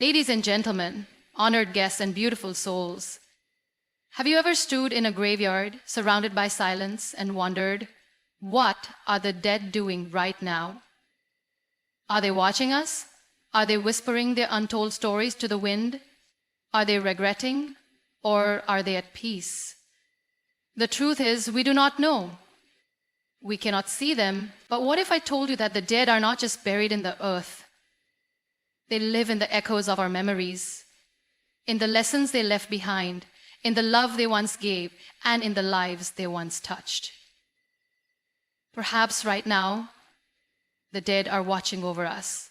Ladies and gentlemen, honored guests and beautiful souls, have you ever stood in a graveyard surrounded by silence and wondered, what are the dead doing right now? Are they watching us? Are they whispering their untold stories to the wind? Are they regretting, or are they at peace? The truth is, we do not know. We cannot see them, but what if I told you that the dead are not just buried in the earth? They live in the echoes of our memories, in the lessons they left behind, in the love they once gave, and in the lives they once touched. Perhaps right now, the dead are watching over us,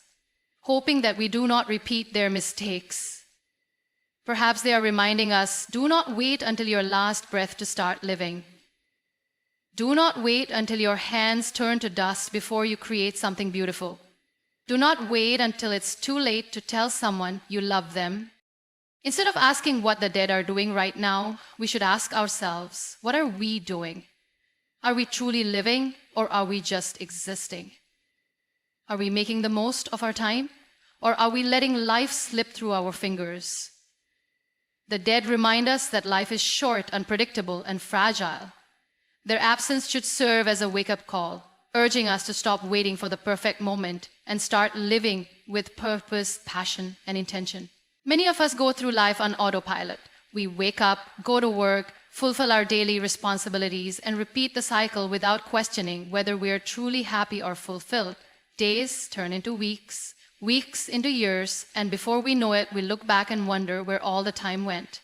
hoping that we do not repeat their mistakes. Perhaps they are reminding us, do not wait until your last breath to start living. Do not wait until your hands turn to dust before you create something beautiful. Do not wait until it's too late to tell someone you love them. Instead of asking what the dead are doing right now, we should ask ourselves, what are we doing? Are we truly living, or are we just existing? Are we making the most of our time, or are we letting life slip through our fingers? The dead remind us that life is short, unpredictable, and fragile. Their absence should serve as a wake-up call, urging us to stop waiting for the perfect moment and start living with purpose, passion, and intention. Many of us go through life on autopilot. We wake up, go to work, fulfill our daily responsibilities, and repeat the cycle without questioning whether we are truly happy or fulfilled. Days turn into weeks, weeks into years, and before we know it, we look back and wonder where all the time went.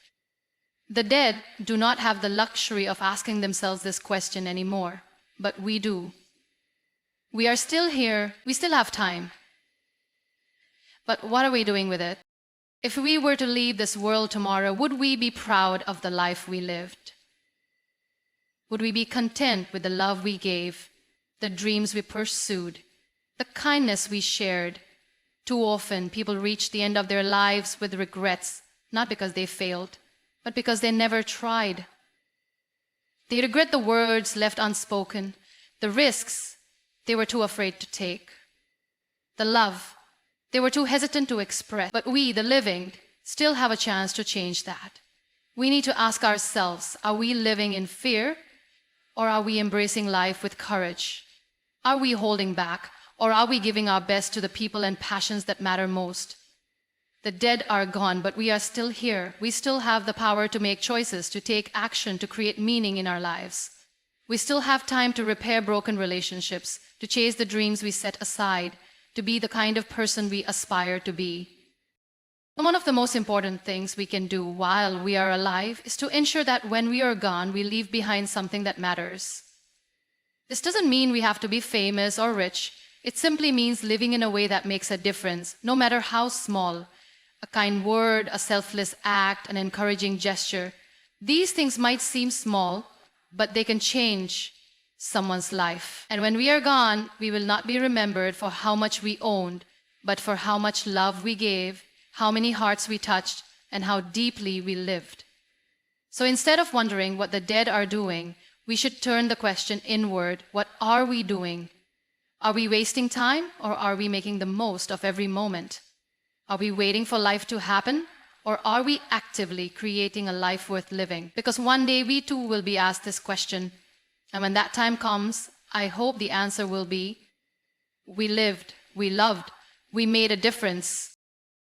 The dead do not have the luxury of asking themselves this question anymore, but we do. We are still here, we still have time. But what are we doing with it? If we were to leave this world tomorrow, would we be proud of the life we lived? Would we be content with the love we gave, the dreams we pursued, the kindness we shared? Too often, people reach the end of their lives with regrets, not because they failed, but because they never tried. They regret the words left unspoken, the risks they were too afraid to take, the love they were too hesitant to express. But we, the living, still have a chance to change that. We need to ask ourselves, are we living in fear, or are we embracing life with courage? Are we holding back, or are we giving our best to the people and passions that matter most? The dead are gone, but we are still here. We still have the power to make choices, to take action, to create meaning in our lives. We still have time to repair broken relationships, to chase the dreams we set aside, to be the kind of person we aspire to be. And one of the most important things we can do while we are alive is to ensure that when we are gone, we leave behind something that matters. This doesn't mean we have to be famous or rich. It simply means living in a way that makes a difference, no matter how small. A kind word, a selfless act, an encouraging gesture. These things might seem small, but they can change someone's life. And when we are gone, we will not be remembered for how much we owned, but for how much love we gave, how many hearts we touched, and how deeply we lived. So instead of wondering what the dead are doing, we should turn the question inward. What are we doing? Are we wasting time, or are we making the most of every moment? Are we waiting for life to happen, or are we actively creating a life worth living? Because one day we too will be asked this question. And when that time comes, I hope the answer will be, we lived, we loved, we made a difference.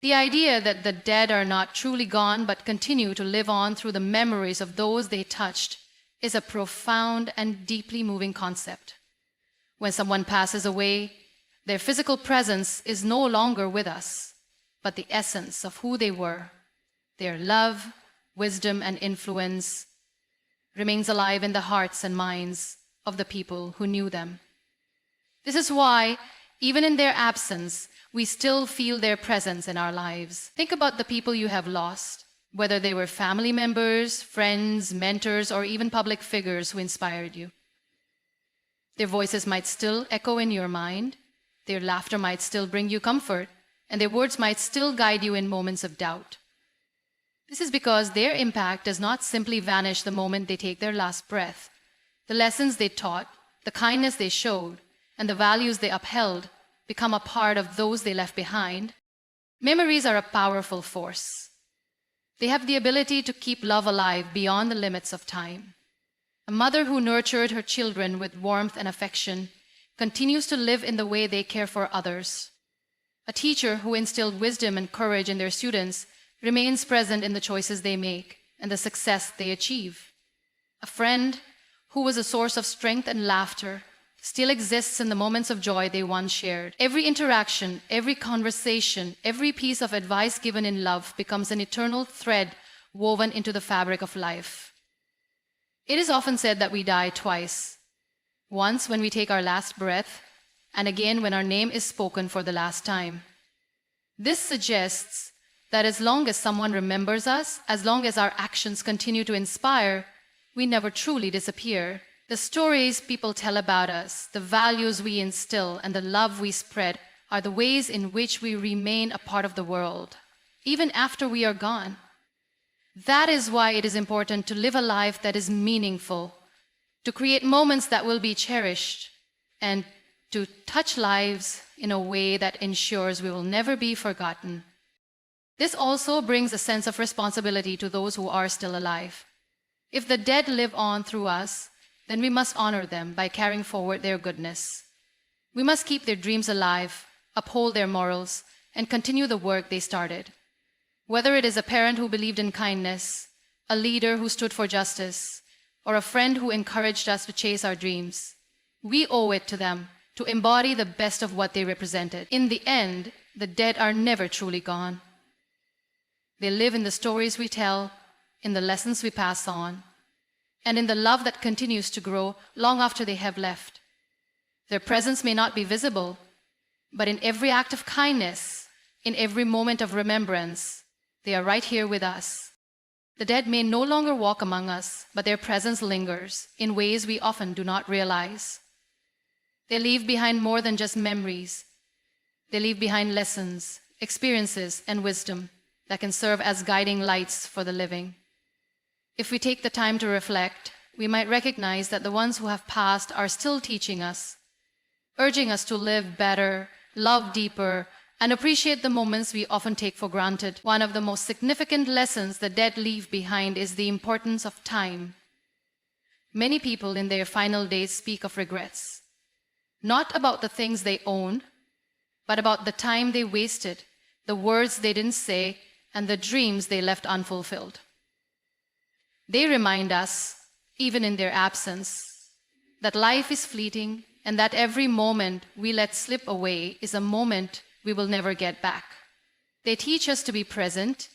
The idea that the dead are not truly gone but continue to live on through the memories of those they touched is a profound and deeply moving concept. When someone passes away, their physical presence is no longer with us, but the essence of who they were, their love, wisdom, and influence remains alive in the hearts and minds of the people who knew them. This is why, even in their absence, we still feel their presence in our lives. Think about the people you have lost, whether they were family members, friends, mentors, or even public figures who inspired you. Their voices might still echo in your mind, their laughter might still bring you comfort, and their words might still guide you in moments of doubt. This is because their impact does not simply vanish the moment they take their last breath. The lessons they taught, the kindness they showed, and the values they upheld become a part of those they left behind. Memories are a powerful force. They have the ability to keep love alive beyond the limits of time. A mother who nurtured her children with warmth and affection continues to live in the way they care for others. A teacher who instilled wisdom and courage in their students remains present in the choices they make and the success they achieve. A friend who was a source of strength and laughter still exists in the moments of joy they once shared. Every interaction, every conversation, every piece of advice given in love becomes an eternal thread woven into the fabric of life. It is often said that we die twice. Once when we take our last breath, and again when our name is spoken for the last time. This suggests that as long as someone remembers us, as long as our actions continue to inspire, we never truly disappear. The stories people tell about us, the values we instill, and the love we spread are the ways in which we remain a part of the world, even after we are gone. That is why it is important to live a life that is meaningful, to create moments that will be cherished, and to touch lives in a way that ensures we will never be forgotten. This also brings a sense of responsibility to those who are still alive. If the dead live on through us, then we must honor them by carrying forward their goodness. We must keep their dreams alive, uphold their morals, and continue the work they started. Whether it is a parent who believed in kindness, a leader who stood for justice, or a friend who encouraged us to chase our dreams, we owe it to them to embody the best of what they represented. In the end, the dead are never truly gone. They live in the stories we tell, in the lessons we pass on, and in the love that continues to grow long after they have left. Their presence may not be visible, but in every act of kindness, in every moment of remembrance, they are right here with us. The dead may no longer walk among us, but their presence lingers in ways we often do not realize. They leave behind more than just memories. They leave behind lessons, experiences, and wisdom that can serve as guiding lights for the living. If we take the time to reflect, we might recognize that the ones who have passed are still teaching us, urging us to live better, love deeper, and appreciate the moments we often take for granted. One of the most significant lessons the dead leave behind is the importance of time. Many people in their final days speak of regrets, not about the things they own, but about the time they wasted, the words they didn't say, and the dreams they left unfulfilled. They remind us, even in their absence, that life is fleeting and that every moment we let slip away is a moment we will never get back. They teach us to be present,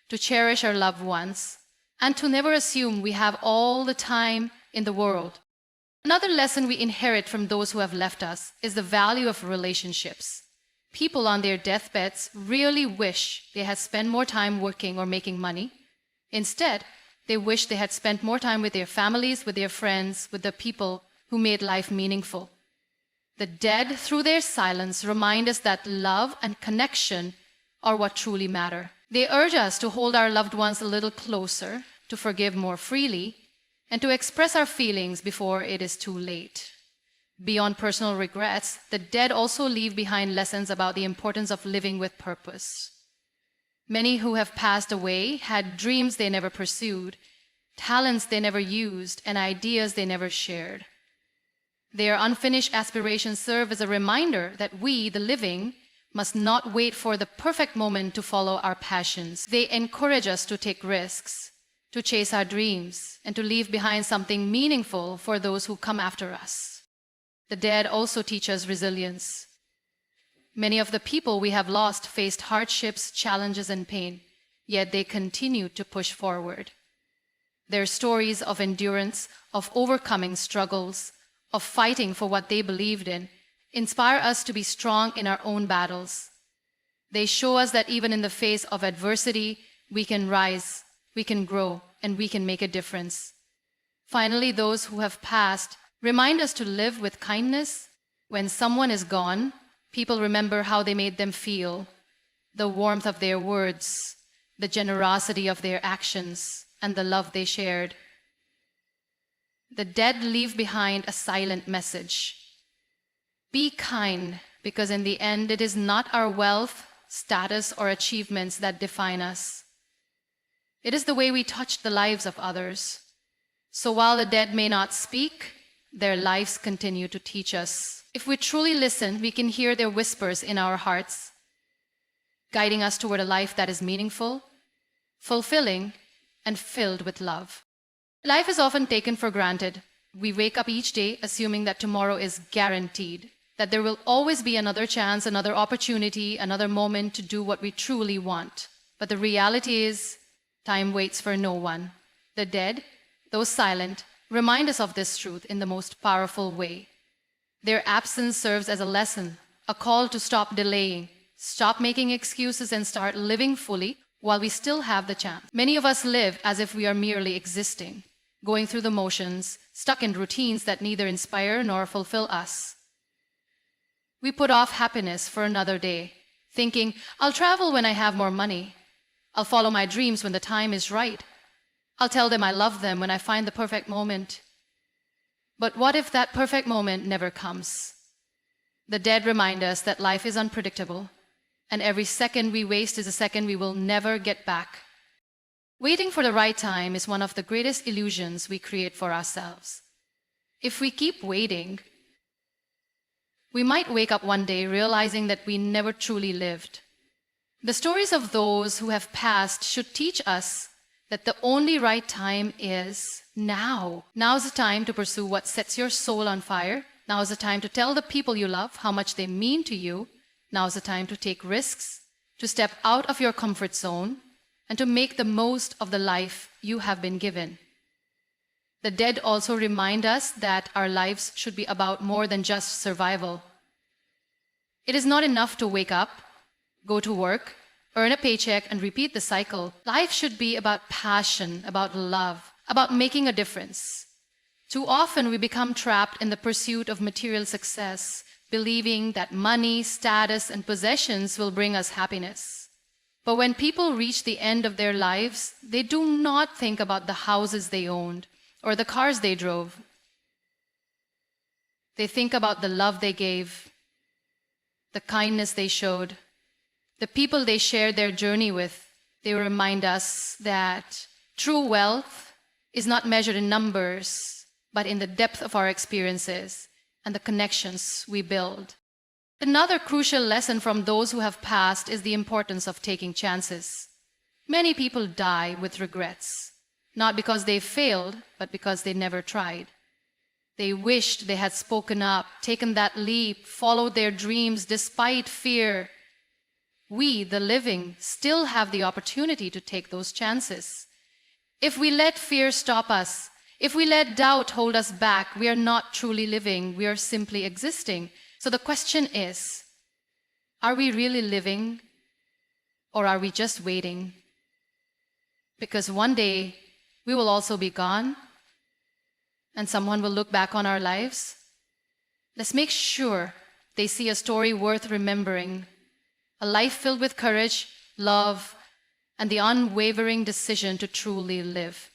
to cherish our loved ones, and to never assume we have all the time in the world. Another lesson we inherit from those who have left us is the value of relationships. People on their deathbeds really wish they had spent more time working or making money. Instead, they wish they had spent more time with their families, with their friends, with the people who made life meaningful. The dead, through their silence, remind us that love and connection are what truly matter. They urge us to hold our loved ones a little closer, to forgive more freely, and to express our feelings before it is too late. Beyond personal regrets, the dead also leave behind lessons about the importance of living with purpose. Many who have passed away had dreams they never pursued, talents they never used, and ideas they never shared. Their unfinished aspirations serve as a reminder that we, the living, must not wait for the perfect moment to follow our passions. They encourage us to take risks, to chase our dreams, and to leave behind something meaningful for those who come after us. The dead also teach us resilience. Many of the people we have lost faced hardships, challenges, and pain, yet they continued to push forward. Their stories of endurance, of overcoming struggles, of fighting for what they believed in, inspire us to be strong in our own battles. They show us that even in the face of adversity, we can rise, we can grow, and we can make a difference. Finally, those who have passed remind us to live with kindness. When someone is gone, people remember how they made them feel, the warmth of their words, the generosity of their actions, and the love they shared. The dead leave behind a silent message. Be kind, because in the end, it is not our wealth status, or achievements that define us. It is the way we touch the lives of others. So while the dead may not speak, their lives continue to teach us. If we truly listen, we can hear their whispers in our hearts, guiding us toward a life that is meaningful, fulfilling, and filled with love. Life is often taken for granted. We wake up each day assuming that tomorrow is guaranteed, that there will always be another chance, another opportunity, another moment to do what we truly want. But the reality is, time waits for no one. The dead, those silent, remind us of this truth in the most powerful way. Their absence serves as a lesson, a call to stop delaying, stop making excuses, and start living fully while we still have the chance. Many of us live as if we are merely existing, going through the motions, stuck in routines that neither inspire nor fulfill us. We put off happiness for another day, thinking, I'll travel when I have more money. I'll follow my dreams when the time is right. I'll tell them I love them when I find the perfect moment. But what if that perfect moment never comes? The dead remind us that life is unpredictable, and every second we waste is a second we will never get back. Waiting for the right time is one of the greatest illusions we create for ourselves. If we keep waiting, we might wake up one day realizing that we never truly lived. The stories of those who have passed should teach us that the only right time is now. Now is the time to pursue what sets your soul on fire. Now is the time to tell the people you love how much they mean to you. Now is the time to take risks, to step out of your comfort zone, and to make the most of the life you have been given. The dead also remind us that our lives should be about more than just survival. It is not enough to wake up, go to work, earn a paycheck, and repeat the cycle. Life should be about passion, about love, about making a difference. Too often we become trapped in the pursuit of material success, believing that money, status, and possessions will bring us happiness. But when people reach the end of their lives, they do not think about the houses they owned or the cars they drove. They think about the love they gave, the kindness they showed, the people they shared their journey with. They remind us that true wealth is not measured in numbers, but in the depth of our experiences and the connections we build. Another crucial lesson from those who have passed is the importance of taking chances. Many people die with regrets, not because they failed, but because they never tried. They wished they had spoken up, taken that leap, followed their dreams despite fear. We, the living, still have the opportunity to take those chances. If we let fear stop us, if we let doubt hold us back, we are not truly living, we are simply existing. So the question is, are we really living, or are we just waiting? Because one day we will also be gone, and someone will look back on our lives. Let's make sure they see a story worth remembering, a life filled with courage, love, and the unwavering decision to truly live.